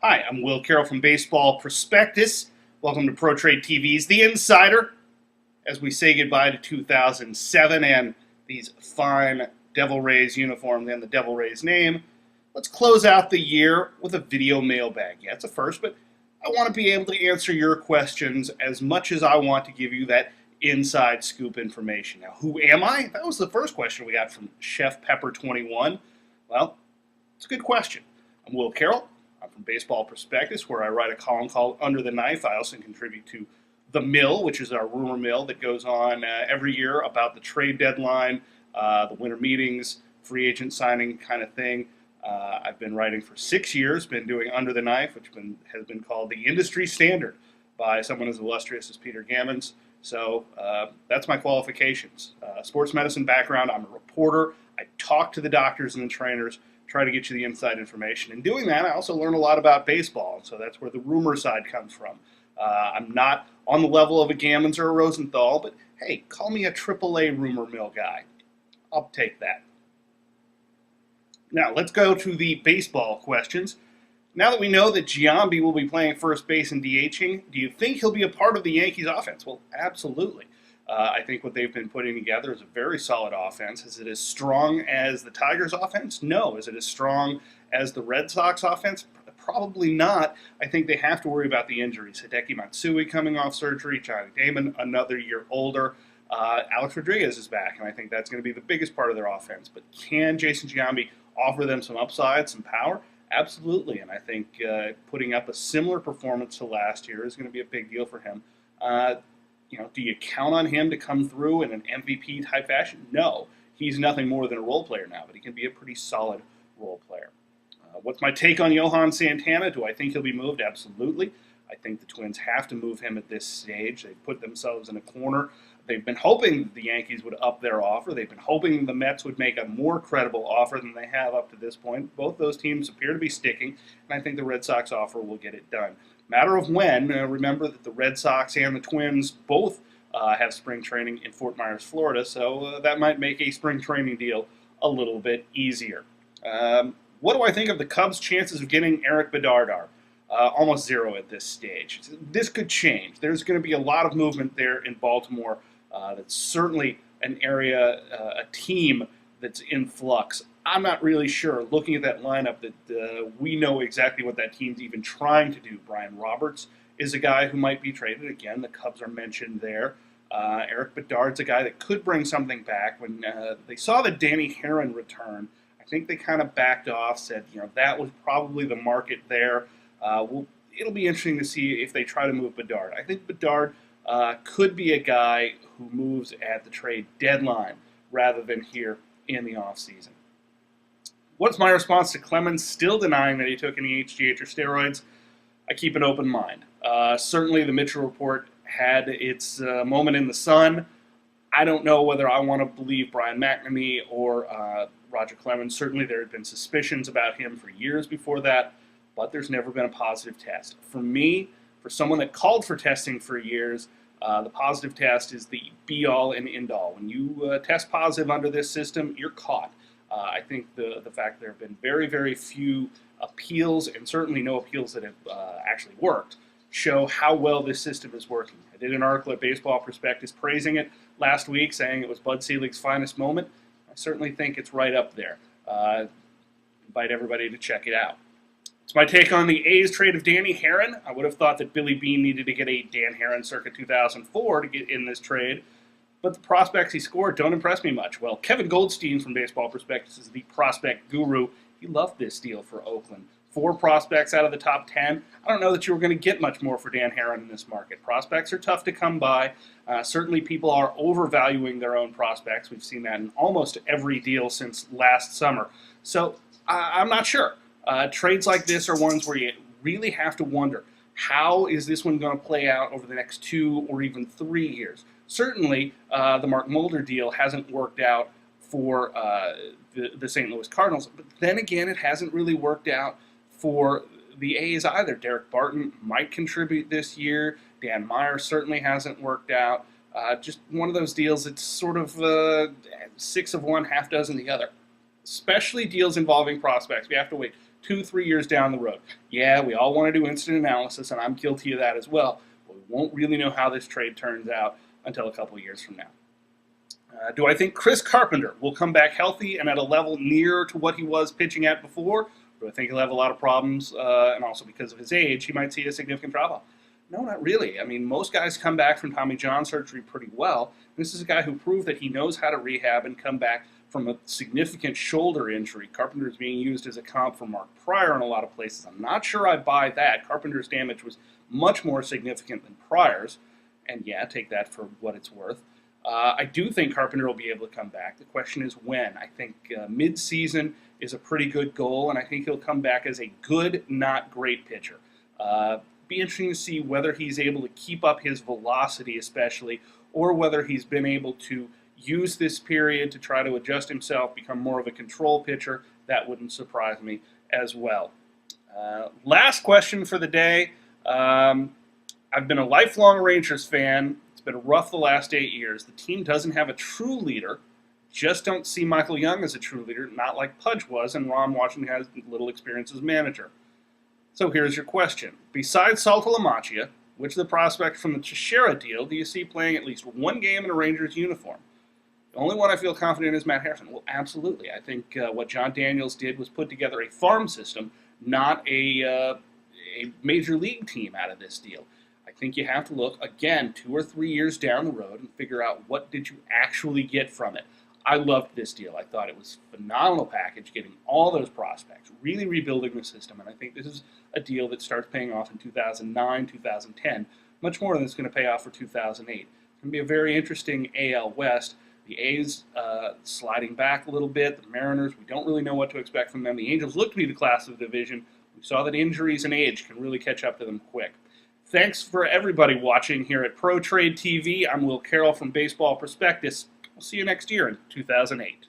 Hi, I'm Will Carroll from Baseball Prospectus. Welcome to PROTRADE TV's The Insider. As we say goodbye to 2007 and these fine Devil Rays uniforms and the Devil Rays name, let's close out the year with a video mailbag. Yeah, it's a first, but I want to be able to answer your questions as much as I want to give you that inside scoop information. Now, who am I? That was the first question we got from Chef Pepper 21. Well, it's a good question. I'm Will Carroll. I'm from Baseball Prospectus, where I write a column called Under the Knife. I also contribute to The Mill, which is our rumor mill that goes on every year about the trade deadline, the winter meetings, free agent signing kind of thing. I've been writing for 6 years, been doing Under the Knife, which has been called the industry standard by someone as illustrious as Peter Gammons. So that's my qualifications. Sports medicine background, I'm a reporter. I talk to the doctors and the trainers, try to get you the inside information. In doing that, I also learn a lot about baseball, so that's where the rumor side comes from. I'm not on the level of a Gammons or a Rosenthal, but hey, call me a AAA rumor mill guy. I'll take that. Now, let's go to the baseball questions. Now that we know that Giambi will be playing first base and DHing, do you think he'll be a part of the Yankees offense? Well, absolutely. I think what they've been putting together is a very solid offense. Is it as strong as the Tigers' offense? No. Is it as strong as the Red Sox offense? Probably not. I think they have to worry about the injuries. Hideki Matsui coming off surgery, Johnny Damon another year older. Alex Rodriguez is back, and I think that's going to be the biggest part of their offense. But can Jason Giambi offer them some upside, some power? Absolutely, and I think putting up a similar performance to last year is going to be a big deal for him. Do you count on him to come through in an MVP type fashion? No. He's nothing more than a role player now, but he can be a pretty solid role player. What's my take on Johan Santana? Do I think he'll be moved? Absolutely. I think the Twins have to move him at this stage. They've put themselves in a corner. They've been hoping the Yankees would up their offer. They've been hoping the Mets would make a more credible offer than they have up to this point. Both those teams appear to be sticking, and I think the Red Sox offer will get it done. Matter of when. Remember that the Red Sox and the Twins both have spring training in Fort Myers, Florida, so that might make a spring training deal a little bit easier. What do I think of the Cubs' chances of getting Erik Bedard? Almost zero at this stage. This could change. There's going to be a lot of movement there in Baltimore. That's certainly an area, a team that's in flux. I'm not really sure, looking at that lineup, that we know exactly what that team's even trying to do. Brian Roberts is a guy who might be traded. Again, the Cubs are mentioned there. Erik Bedard's a guy that could bring something back. When they saw the Dan Haren return, I think they kind of backed off, said, that was probably the market there. It'll be interesting to see if they try to move Bedard. I think Bedard could be a guy who moves at the trade deadline rather than here in the offseason. What's my response to Clemens still denying that he took any HGH or steroids? I keep an open mind. Certainly the Mitchell report had its moment in the sun. I don't know whether I want to believe Brian McNamee or Roger Clemens. Certainly there had been suspicions about him for years before that, but there's never been a positive test. For me, for someone that called for testing for years, the positive test is the be-all and end-all. When you test positive under this system, you're caught. I think the fact there have been very, very few appeals, and certainly no appeals that have actually worked, show how well this system is working. I did an article at Baseball Prospectus praising it last week, saying it was Bud Selig's finest moment. I certainly think it's right up there. Invite everybody to check it out. It's my take on the A's trade of Dan Haren. I would have thought that Billy Beane needed to get a Dan Haren circa 2004 to get in this trade, but the prospects he scored don't impress me much. Well, Kevin Goldstein from Baseball Prospectus is the prospect guru. He loved this deal for Oakland. 4 prospects out of the top 10. I don't know that you were going to get much more for Dan Haren in this market. Prospects are tough to come by. Certainly people are overvaluing their own prospects. We've seen that in almost every deal since last summer. So I'm not sure. Trades like this are ones where you really have to wonder, how is this one going to play out over the next 2 or even 3 years? Certainly, the Mark Mulder deal hasn't worked out for the St. Louis Cardinals, but then again, it hasn't really worked out for the A's either. Derek Barton might contribute this year. Dan Meyer certainly hasn't worked out. Just one of those deals that's sort of 6 of one, half dozen the other. Especially deals involving prospects. We have to wait 2-3 years down the road. Yeah, we all want to do instant analysis, and I'm guilty of that as well. But we won't really know how this trade turns out until a couple of years from now. Do I think Chris Carpenter will come back healthy and at a level near to what he was pitching at before? Do I think he'll have a lot of problems, and also because of his age, he might see a significant drop-off? No, not really. I mean, most guys come back from Tommy John surgery pretty well. This is a guy who proved that he knows how to rehab and come back from a significant shoulder injury. Carpenter is being used as a comp for Mark Pryor in a lot of places. I'm not sure I buy that. Carpenter's damage was much more significant than Pryor's, and yeah, take that for what it's worth. I do think Carpenter will be able to come back. The question is when. I think mid-season is a pretty good goal, and I think he'll come back as a good, not great pitcher. Be interesting to see whether he's able to keep up his velocity especially, or whether he's been able to use this period to try to adjust himself, become more of a control pitcher. That wouldn't surprise me as well. Last question for the day. I've been a lifelong Rangers fan. It's been rough the last 8 years. The team doesn't have a true leader. Just don't see Michael Young as a true leader, not like Pudge was, and Ron Washington has little experience as manager. So here's your question. Besides Salta LaMantia, which of the prospects from the Teixeira deal do you see playing at least one game in a Rangers uniform? The only one I feel confident in is Matt Harrison. Well, absolutely. I think what John Daniels did was put together a farm system, not a major league team out of this deal. I think you have to look, again, 2 or 3 years down the road and figure out what did you actually get from it. I loved this deal. I thought it was a phenomenal package, getting all those prospects, really rebuilding the system, and I think this is a deal that starts paying off in 2009, 2010, much more than it's going to pay off for 2008. It's going to be a very interesting AL West. The A's sliding back a little bit. The Mariners, we don't really know what to expect from them. The Angels look to be the class of the division. We saw that injuries and age can really catch up to them quick. Thanks for everybody watching here at ProTrade TV. I'm Will Carroll from Baseball Prospectus. We'll see you next year in 2008.